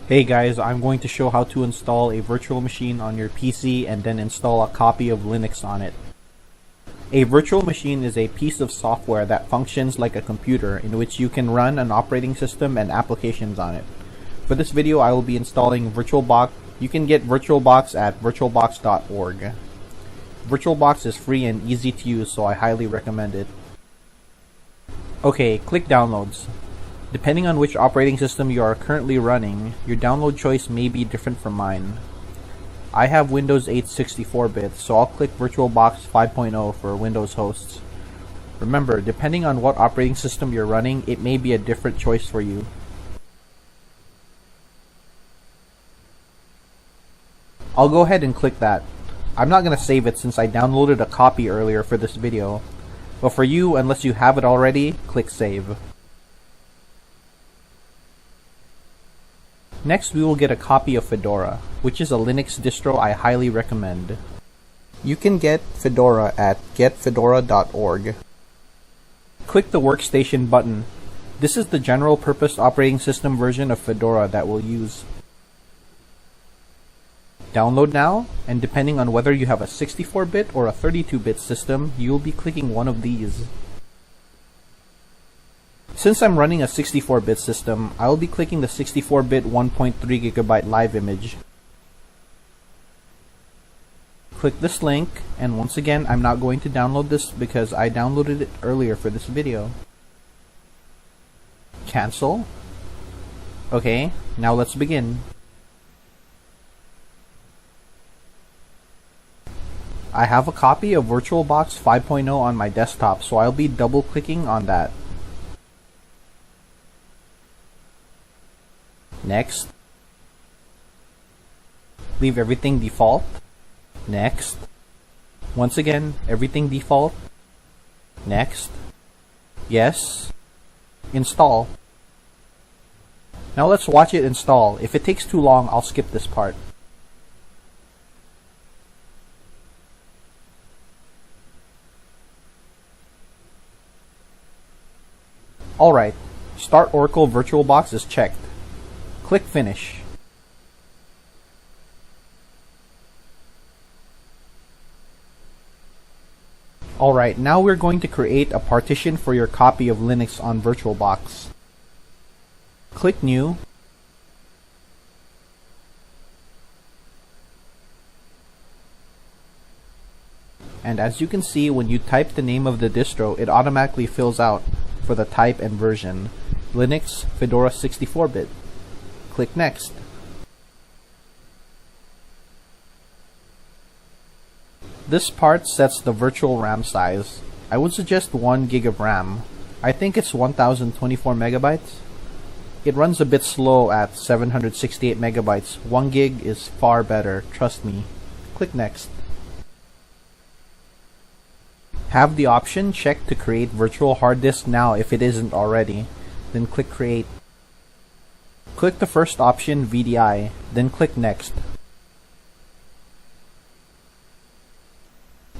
Hey guys, I'm going to show how to install a virtual machine on your PC and then install a copy of Linux on it. A virtual machine is a piece of software that functions like a computer in which you can run an operating system and applications on it. For this video, I will be installing Virtualbox. You can get Virtualbox at virtualbox.org. Virtualbox is free and easy to use, so I highly recommend it. Okay, click Downloads. Depending on which operating system you are currently running, your download choice may be different from mine. I have Windows 8 64-bit, so I'll click VirtualBox 5.0 for Windows hosts. Remember, depending on what operating system you're running, it may be a different choice for you. I'll go ahead and click that. I'm not going to save it since I downloaded a copy earlier for this video. But for you, unless you have it already, click Save. Next, we will get a copy of Fedora, which is a Linux distro I highly recommend. You can get Fedora at getfedora.org. Click the Workstation button. This is the general purpose operating system version of Fedora that we'll use. Download now, and depending on whether you have a 64-bit or a 32-bit system, you will be clicking one of these. Since I'm running a 64-bit system, I will be clicking the 64-bit 1.3GB live image. Click this link, and once again, I'm not going to download this because I downloaded it earlier for this video. Cancel. Okay, now let's begin. I have a copy of VirtualBox 5.0 on my desktop, so I'll be double-clicking on that. Next. Leave everything default. Next. Once again, everything default. Next. Yes. Install. Now let's watch it install. If it takes too long, I'll skip this part. Alright, Start Oracle VirtualBox is checked. Click Finish. Alright, now we're going to create a partition for your copy of Linux on VirtualBox. Click New. And as you can see, when you type the name of the distro, it automatically fills out for the type and version. Linux Fedora 64-bit. Click Next. This part sets the virtual RAM size. I would suggest 1 gig of RAM. I think it's 1024 megabytes. It runs a bit slow at 768 megabytes. 1 gig is far better, trust me. Click Next. Have the option checked to create virtual hard disk now if it isn't already. Then click Create. Click the first option, VDI, then click Next.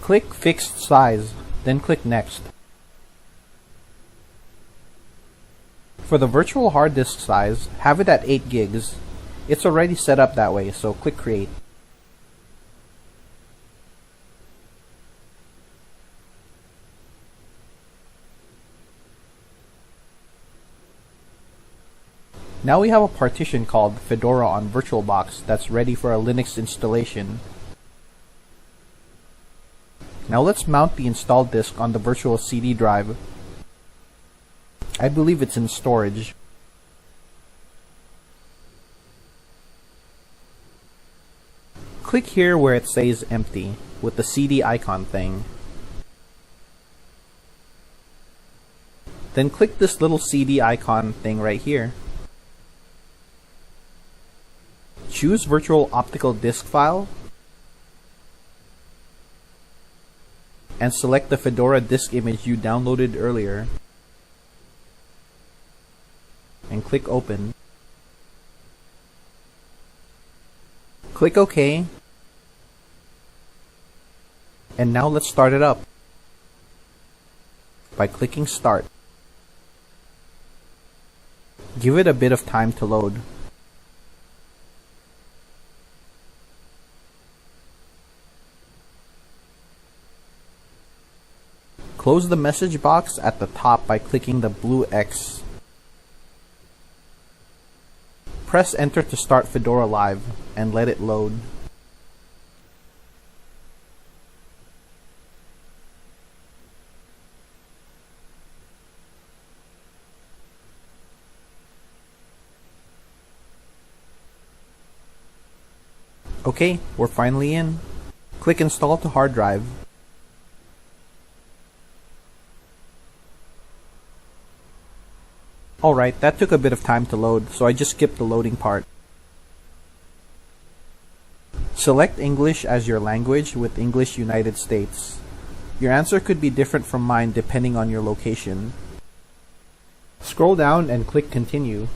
Click Fixed Size, then click Next. For the virtual hard disk size, have it at 8 gigs. It's already set up that way, so click Create. Now we have a partition called Fedora on VirtualBox that's ready for a Linux installation. Now let's mount the installed disk on the virtual CD drive. I believe it's in storage. Click here where it says empty with the CD icon thing. Then click this little CD icon thing right here. Choose Virtual Optical Disk File and select the Fedora disk image you downloaded earlier and click Open. Click OK, and now let's start it up by clicking Start. Give it a bit of time to load. Close the message box at the top by clicking the blue X. Press enter to start Fedora Live and let it load. Okay, we're finally in. Click Install to hard drive. Alright, that took a bit of time to load, so I just skipped the loading part. Select English as your language with English United States. Your answer could be different from mine depending on your location. Scroll down and click Continue.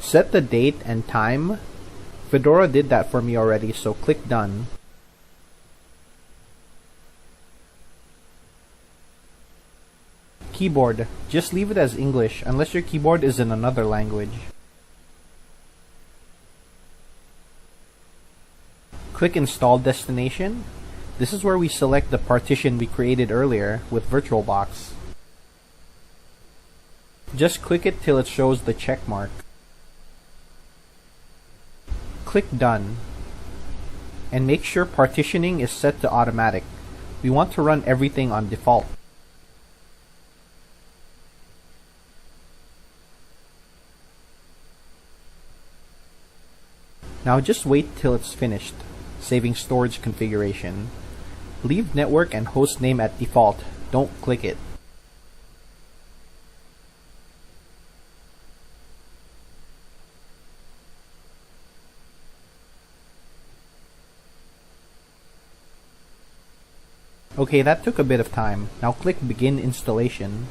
Set the date and time. Fedora did that for me already, so click Done. Keyboard. Just leave it as English unless your keyboard is in another language. Click Install Destination. This is where we select the partition we created earlier with Virtualbox. Just click it till it shows the check mark. Click Done. And make sure partitioning is set to automatic. We want to run everything on default. Now just wait till it's finished, saving storage configuration. Leave network and host name at default. Don't click it. Okay, that took a bit of time. Now click Begin Installation.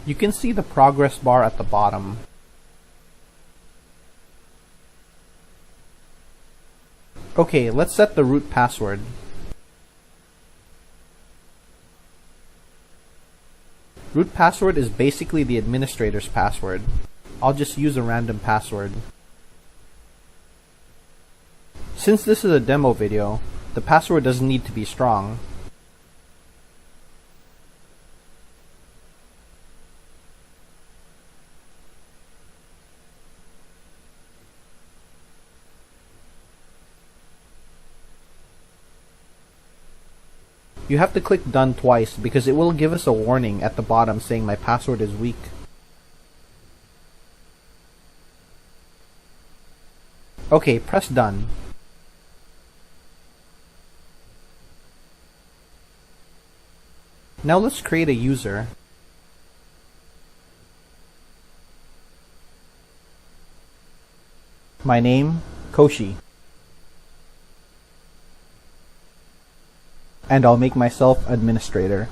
You can see the progress bar at the bottom. Okay, let's set the root password. Root password is basically the administrator's password. I'll just use a random password. Since this is a demo video, the password doesn't need to be strong. You have to click Done twice because it will give us a warning at the bottom saying my password is weak. Okay, press Done. Now let's create a user. My name, Cauchy. And I'll make myself administrator.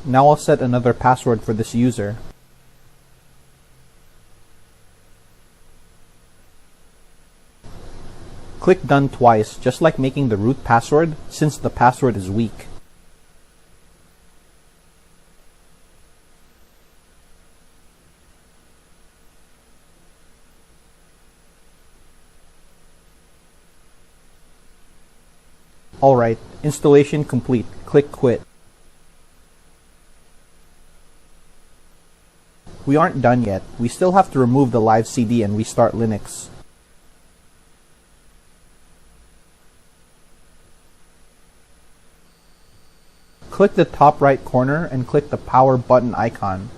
Now I'll set another password for this user. Click Done twice, just like making the root password, since the password is weak. Alright, installation complete. Click Quit. We aren't done yet. We still have to remove the live CD and restart Linux. Click the top right corner and click the power button icon.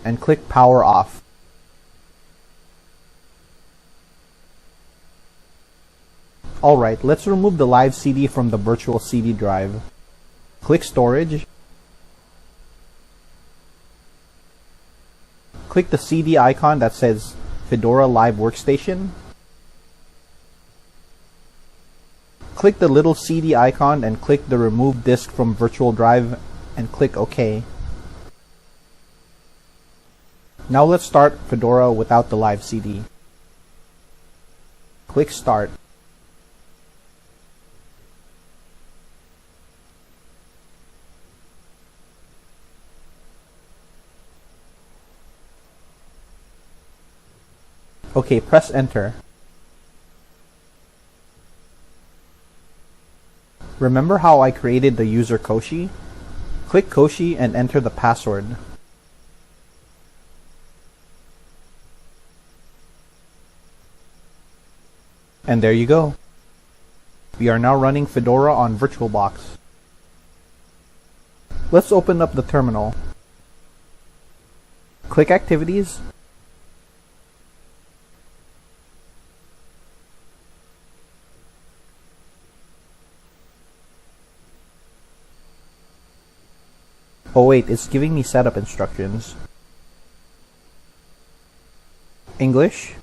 And click power off. Alright, let's remove the live CD from the virtual CD drive. Click Storage. Click the CD icon that says Fedora Live Workstation. Click the little CD icon and click the Remove Disk from Virtual Drive and click OK. Now let's start Fedora without the live CD. Click Start. Okay, press enter. Remember how I created the user Cauchy? Click Cauchy and enter the password. And there you go. We are now running Fedora on Virtualbox. Let's open up the terminal. Click Activities. Oh wait, it's giving me setup instructions. English.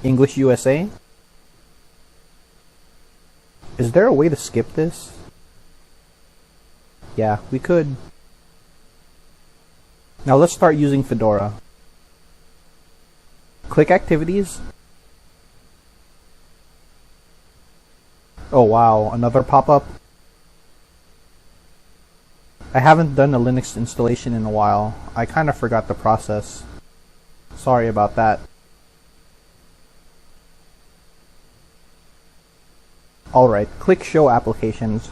English USA. Is there a way to skip this? Yeah, we could. Now let's start using Fedora. Click Activities. Oh wow, another pop-up. I haven't done a Linux installation in a while. I kind of forgot the process. Sorry about that. Alright, click Show Applications.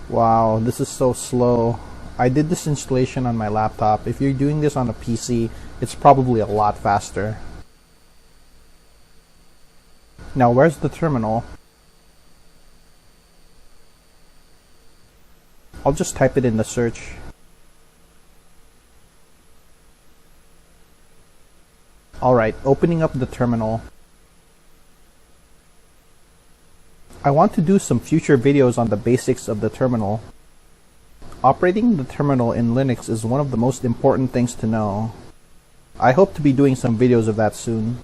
Wow, this is so slow. I did this installation on my laptop. If you're doing this on a PC, it's probably a lot faster. Now where's the terminal? I'll just type it in the search. Alright, opening up the terminal. I want to do some future videos on the basics of the terminal. Operating the terminal in Linux is one of the most important things to know. I hope to be doing some videos of that soon.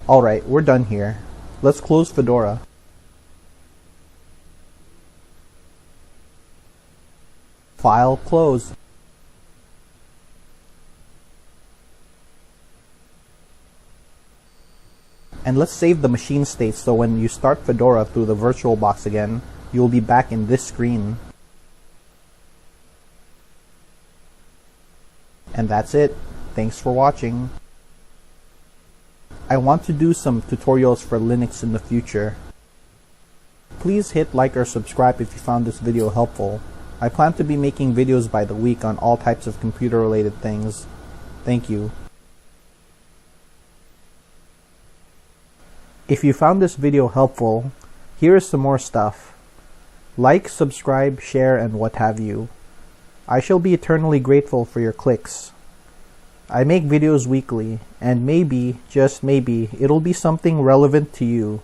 Alright, we're done here. Let's close Fedora. File, close. And let's save the machine state so when you start Fedora through the Virtualbox again, you'll be back in this screen. And that's it. Thanks for watching. I want to do some tutorials for Linux in the future. Please hit like or subscribe if you found this video helpful. I plan to be making videos by the week on all types of computer related things. Thank you. If you found this video helpful, here is some more stuff. Like, subscribe, share, and what have you. I shall be eternally grateful for your clicks. I make videos weekly, and maybe, just maybe, it'll be something relevant to you.